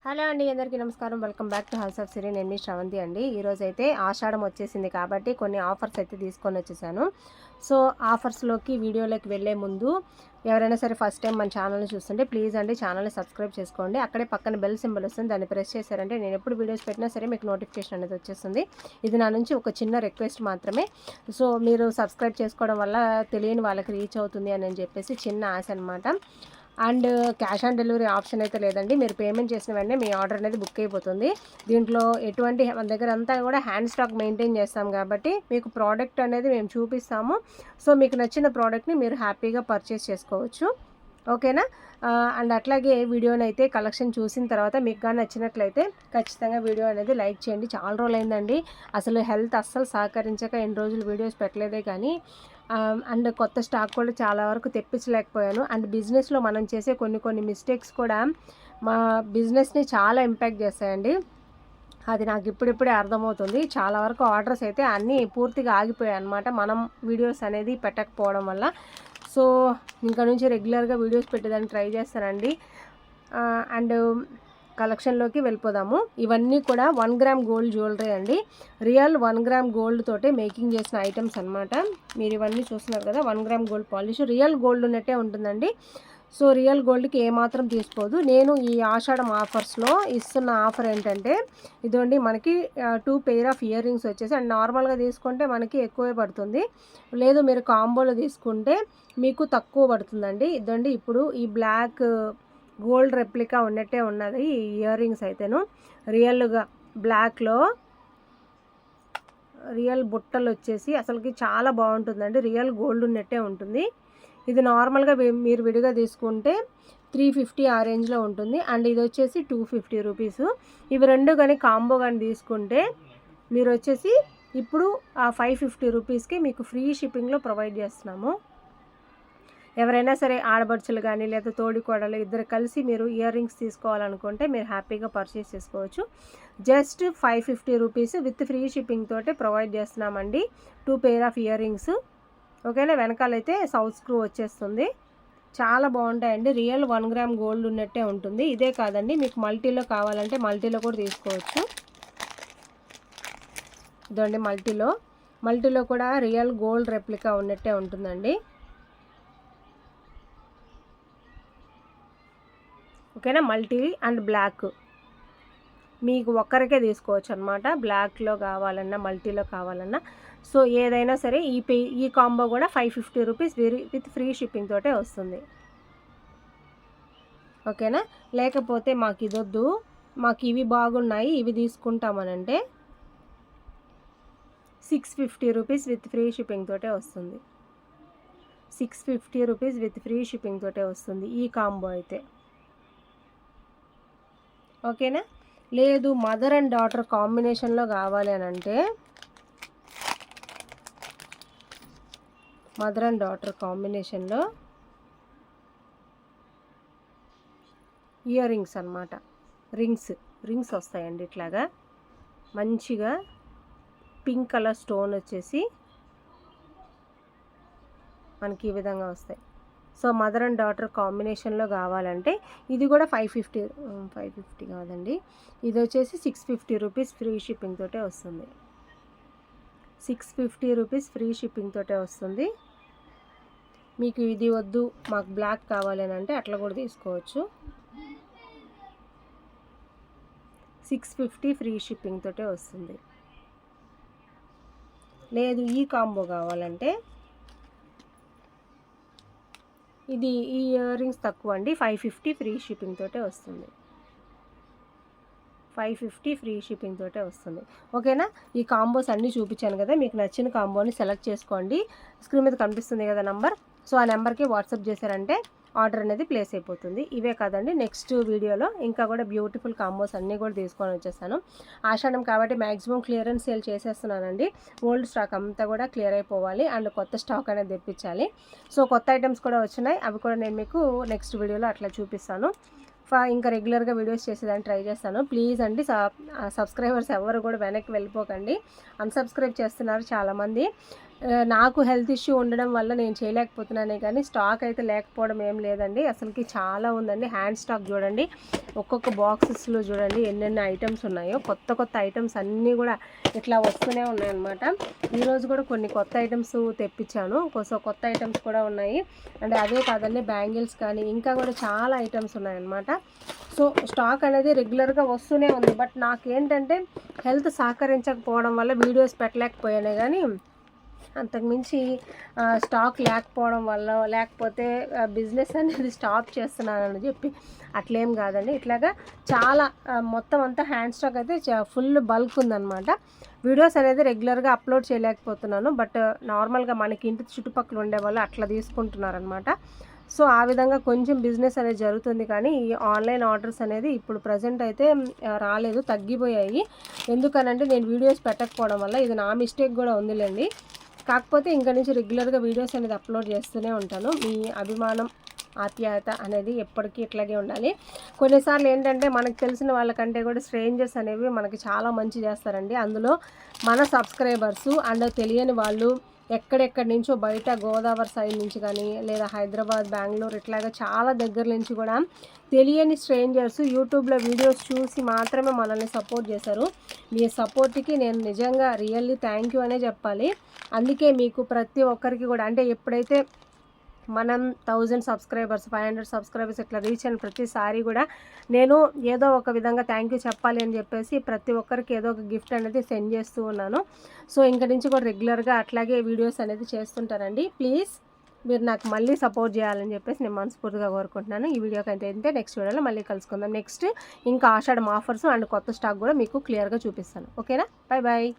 Hello అండి, అందరికీ నమస్కారం. Welcome back to house of Siri. నేను మీ శ్రవంతి అండి. ఈరోజు అయితే ఆషాఢం వచ్చేసింది కాబట్టి కొన్ని ఆఫర్స్ అయితే తీసుకొని వచ్చేసాను. సో ఆఫర్స్లోకి వీడియోలోకి వెళ్ళే ముందు ఎవరైనా సరే ఫస్ట్ టైం మన ఛానల్ని చూస్తుంటే ప్లీజ్ అండి ఛానల్ని సబ్స్క్రైబ్ చేసుకోండి. అక్కడే పక్కన బెల్ సింబల్ వస్తుంది, దాన్ని ప్రెస్ చేశారంటే నేను ఎప్పుడు వీడియోస్ పెట్టినా సరే మీకు నోటిఫికేషన్ అనేది వచ్చేస్తుంది. ఇది నా నుంచి ఒక చిన్న రిక్వెస్ట్ మాత్రమే. సో మీరు సబ్స్క్రైబ్ చేసుకోవడం వల్ల తెలియని వాళ్ళకి రీచ్ అవుతుంది అని చెప్పేసి చిన్న ఆశ అనమాట. And cash on delivery option అయితే లేదండి. మీరు పేమెంట్ చేసిన వెంటనే మీ ఆర్డర్ అనేది బుక్ అయిపోతుంది. దీంట్లో ఎటువంటి మన దగ్గర అంతా కూడా హ్యాండ్ స్టాక్ మెయింటైన్ చేస్తాం కాబట్టి మీకు ప్రోడక్ట్ అనేది మేము చూపిస్తాము. సో మీకు నచ్చిన ప్రోడక్ట్ని మీరు హ్యాపీగా పర్చేస్ చేసుకోవచ్చు. ఓకేనా? అండ్ అట్లాగే వీడియోని అయితే కలెక్షన్ చూసిన తర్వాత మీకు కానీ నచ్చినట్లయితే ఖచ్చితంగా వీడియో అనేది లైక్ చేయండి. చాలా రోజులు అయిందండి, అసలు హెల్త్ అస్సలు సహకరించక ఎన్ని రోజులు వీడియోస్ పెట్టలేదే కానీ అండ్ కొత్త స్టాక్ కూడా చాలా వరకు తెప్పించలేకపోయాను. అండ్ బిజినెస్లో మనం చేసే కొన్ని మిస్టేక్స్ కూడా మా బిజినెస్ని చాలా ఇంపాక్ట్ చేస్తాయండి. అది నాకు ఇప్పుడిప్పుడే అర్థమవుతుంది. చాలా వరకు ఆర్డర్స్ అయితే అన్నీ పూర్తిగా ఆగిపోయాయి అన్నమాట, మనం వీడియోస్ అనేది పెట్టకపోవడం వల్ల. సో ఇంకా నుంచి రెగ్యులర్గా వీడియోస్ పెట్టేదానికి ట్రై చేస్తానండి. అండ్ కలెక్షన్లోకి వెళ్ళిపోదాము. ఇవన్నీ కూడా 1 గ్రామ్ గోల్డ్ జ్యువెలరీ అండి. రియల్ 1 గ్రామ్ గోల్డ్ తోటే మేకింగ్ చేసిన ఐటమ్స్ అనమాట. మీరు ఇవన్నీ చూస్తున్నారు కదా, 1 gram gold polish real gold ఉన్నట్టే ఉంటుందండి. సో రియల్ గోల్డ్కి ఏమాత్రం తీసుకోదు. నేను ఈ ఆషాఢం ఆఫర్స్లో ఇస్తున్న ఆఫర్ ఏంటంటే ఇదండి, మనకి 2 పెయిర్ ఆఫ్ ఇయర్ రింగ్స్ వచ్చేసి, అండ్ నార్మల్గా తీసుకుంటే మనకి ఎక్కువే పడుతుంది, లేదు మీరు కాంబోలో తీసుకుంటే మీకు తక్కువ పడుతుందండి. ఇదండి, ఇప్పుడు ఈ బ్లాక్ గోల్డ్ రెప్లికా ఉన్నట్టే ఉన్నది ఈ ఇయర్ రింగ్స్ అయితేను. రియల్గా బ్లాక్లో రియల్ బుట్టలు వచ్చేసి అసలుకి చాలా బాగుంటుందండి. రియల్ గోల్డ్ ఉన్నట్టే ఉంటుంది. ఇది నార్మల్గా మీరు విడిగా తీసుకుంటే 350 ఆ రేంజ్లో ఉంటుంది. అండ్ ఇది వచ్చేసి 250 రూపీస్. ఇవి రెండు కానీ కాంబో కానీ తీసుకుంటే మీరు వచ్చేసి ఇప్పుడు ఆ 550 రూపీస్కి మీకు ఫ్రీ షిప్పింగ్లో ప్రొవైడ్ చేస్తున్నాము. ఎవరైనా సరే ఆడబడుచులు కానీ లేదా తోడికోడలు ఇద్దరు కలిసి మీరు ఇయర్ రింగ్స్ తీసుకోవాలనుకుంటే మీరు హ్యాపీగా పర్చేస్ చేసుకోవచ్చు. Just 550 rupees with free shipping తోటే ప్రొవైడ్ చేస్తున్నామండి 2 పెయిర్ ఆఫ్ ఇయర్ రింగ్స్. ఓకేనా? వెనకాలైతే సౌత్ స్క్రూ వచ్చేస్తుంది. చాలా బాగుంటాయండి. రియల్ 1 గ్రామ్ గోల్డ్ ఉన్నట్టే ఉంటుంది. ఇదే కాదండి, మీకు మల్టీలో కావాలంటే మల్టీలో కూడా తీసుకోవచ్చు. ఇదండి మల్టీలో కూడా రియల్ గోల్డ్ రెప్లికా ఉన్నట్టే ఉంటుందండి. ఓకేనా? మల్టీ అండ్ బ్లాక్ మీకు ఒక్కరికే తీసుకోవచ్చు అనమాట. బ్లాక్లో కావాలన్నా మల్టీలో కావాలన్నా. సో ఏదైనా సరే ఈ కాంబో కూడా 550 రూపీస్ విత్ ఫ్రీ షిప్పింగ్ తోటే వస్తుంది. ఓకేనా? లేకపోతే మాకు ఇదొద్దు, మాకు ఇవి బాగున్నాయి ఇవి తీసుకుంటామనంటే 650 రూపీస్ విత్ ఫ్రీ షిప్పింగ్ తోటే వస్తుంది. 650 రూపీస్ విత్ ఫ్రీ షిప్పింగ్ తోటే వస్తుంది ఈ కాంబో అయితే. ఓకేనా? లేదు మదర్ అండ్ డాటర్ కాంబినేషన్లో కావాలి అని అంటే మదర్ అండ్ డాటర్ కాంబినేషన్లో ఇయర్ రింగ్స్ అనమాట. రింగ్స్ వస్తాయండి ఇట్లాగా మంచిగా పింక్ కలర్ స్టోన్ వచ్చేసి మనకి ఈ విధంగా వస్తాయి. సో మదర్ అండ్ డాటర్ కాంబినేషన్లో కావాలంటే ఇది కూడా 550 కాదండి, ఇది వచ్చేసి 650 రూపీస్ ఫ్రీ షిప్పింగ్ తోటే వస్తుంది. 650 రూపీస్ ఫ్రీ షిప్పింగ్ తోటే వస్తుంది. మీకు ఇది వద్దు మాకు బ్లాక్ కావాలి అని అంటే అట్లా కూడా తీసుకోవచ్చు. 650 ఫ్రీ షిప్పింగ్ తోటే వస్తుంది. లేదు ఈ కాంబో కావాలంటే ఇది ఈ ఇయర్ రింగ్స్ తక్కువ అండి, 550 ఫ్రీ షిప్పింగ్ తోటే వస్తుంది. 550 ఫ్రీ షిప్పింగ్ తోటే వస్తుంది. ఓకేనా? ఈ కాంబోస్ అన్నీ చూపించాను కదా, మీకు నచ్చిన కాంబోని సెలెక్ట్ చేసుకోండి. స్క్రీన్ మీద కనిపిస్తుంది కదా నెంబర్, సో ఆ నెంబర్కి వాట్సాప్ చేశారంటే ఆర్డర్ అనేది ప్లేస్ అయిపోతుంది. ఇవే కాదండి, నెక్స్ట్ వీడియోలో ఇంకా కూడా బ్యూటిఫుల్ కాంబోస్ అన్నీ కూడా తీసుకొని వచ్చేస్తాను. ఆషాఢం కాబట్టి మ్యాక్సిమం క్లియరెన్స్ సేల్ చేసేస్తున్నానండి. ఓల్డ్ స్టాక్ అంతా కూడా క్లియర్ అయిపోవాలి అండ్ కొత్త స్టాక్ అనేది తెప్పించాలి. సో కొత్త ఐటమ్స్ కూడా వచ్చినాయి, అవి కూడా నేను మీకు నెక్స్ట్ వీడియోలో అట్లా చూపిస్తాను. ఇంకా రెగ్యులర్గా వీడియోస్ చేసేదాన్ని ట్రై చేస్తాను. ప్లీజ్ అండి సబ్స్క్రైబర్స్ ఎవరు కూడా వెనక్కి వెళ్ళిపోకండి, అన్సబ్స్క్రైబ్ చేస్తున్నారు చాలామంది. నాకు హెల్త్ ఇష్యూ ఉండడం వల్ల నేను చేయలేకపోతున్నానే కానీ స్టాక్ అయితే లేకపోవడం ఏం లేదండి. అసలుకి చాలా ఉందండి. హ్యాండ్ స్టాక్ చూడండి, ఒక్కొక్క బాక్సెస్లో చూడండి ఎన్నెన్ని ఐటమ్స్ ఉన్నాయో. కొత్త కొత్త ఐటమ్స్ అన్నీ కూడా ఇట్లా వస్తూనే ఉన్నాయన్నమాట. ఈరోజు కూడా కొన్ని కొత్త ఐటమ్స్ తెప్పించాను. కొత్త ఐటమ్స్ కూడా ఉన్నాయి. అంటే అదే కాదండి, బ్యాంగిల్స్ కానీ ఇంకా కూడా చాలా ఐటమ్స్ ఉన్నాయన్నమాట. సో స్టాక్ అనేది రెగ్యులర్గా వస్తూనే ఉంది. బట్ నాకేంటంటే హెల్త్ సహకరించకపోవడం వల్ల వీడియోస్ పెట్టలేకపోయానే కానీ అంతకుమించి స్టాక్ లేకపోవడం వల్ల, లేకపోతే బిజినెస్ అనేది స్టాప్ చేస్తున్నానని చెప్పి అట్లేం కాదండి. ఇట్లాగా చాలా మొత్తం అంతా హ్యాండ్ స్టాక్ అయితే ఫుల్ బల్క్ ఉందన్నమాట. వీడియోస్ అనేది రెగ్యులర్గా అప్లోడ్ చేయలేకపోతున్నాను. బట్ నార్మల్గా మనకి ఇంటి చుట్టుపక్కల ఉండే వాళ్ళు అట్లా తీసుకుంటున్నారనమాట. సో ఆ విధంగా కొంచెం బిజినెస్ అనేది జరుగుతుంది. కానీ ఈ ఆన్లైన్ ఆర్డర్స్ అనేది ఇప్పుడు ప్రజెంట్ అయితే రాలేదు, తగ్గిపోయాయి. ఎందుకనంటే నేను వీడియోస్ పెట్టకపోవడం వల్ల. ఇది నా మిస్టేక్ కూడా ఉందిలేండి. కాకపోతే ఇంక నుంచి రెగ్యులర్గా వీడియోస్ అనేది అప్లోడ్ చేస్తూనే ఉంటాను. మీ అభిమానం, ఆప్యాయత అనేది ఎప్పటికీ ఇట్లాగే ఉండాలి. కొన్నిసార్లు ఏంటంటే మనకు తెలిసిన వాళ్ళకంటే కూడా స్ట్రేంజర్స్ అనేవి మనకి చాలా మంచి చేస్తారండి. అందులో మన సబ్స్క్రైబర్సు అండ్ తెలియని వాళ్ళు ఎక్కడెక్కడి నుంచో బయట గోదావరి సైడ్ నుంచి కానీ, లేదా హైదరాబాద్, బెంగళూరు ఇట్లాగా చాలా దగ్గర నుంచి కూడా తెలియని స్ట్రేంజర్స్ యూట్యూబ్లో వీడియోస్ చూసి మాత్రమే మనల్ని సపోర్ట్ చేశారు. మీ సపోర్ట్కి నేను నిజంగా రియల్లీ థ్యాంక్ యూ అనే చెప్పాలి. అందుకే మీకు ప్రతి ఒక్కరికి కూడా అంటే ఎప్పుడైతే మనం 1000 సబ్స్క్రైబర్స్, 500 సబ్స్క్రైబర్స్ ఇట్లా రీచ్ అయిన ప్రతిసారి కూడా నేను ఏదో ఒక విధంగా థ్యాంక్ యూ చెప్పాలి అని చెప్పేసి ప్రతి ఒక్కరికి ఏదో ఒక గిఫ్ట్ అనేది సెండ్ చేస్తూ ఉన్నాను. సో ఇంక నుంచి కూడా రెగ్యులర్గా అట్లాగే వీడియోస్ అనేది చేస్తుంటానండి. ప్లీజ్ మీరు నాకు మళ్ళీ సపోర్ట్ చేయాలని చెప్పేసి నేను మనస్ఫూర్తిగా కోరుకుంటున్నాను. ఈ వీడియోకి అయితే నెక్స్ట్ వీడియోలో మళ్ళీ కలుసుకుందాం. నెక్స్ట్ ఇంకా ఆషాఢం ఆఫర్స్ అండ్ కొత్త స్టాక్ కూడా మీకు క్లియర్గా చూపిస్తాను. ఓకేనా? Bye bye.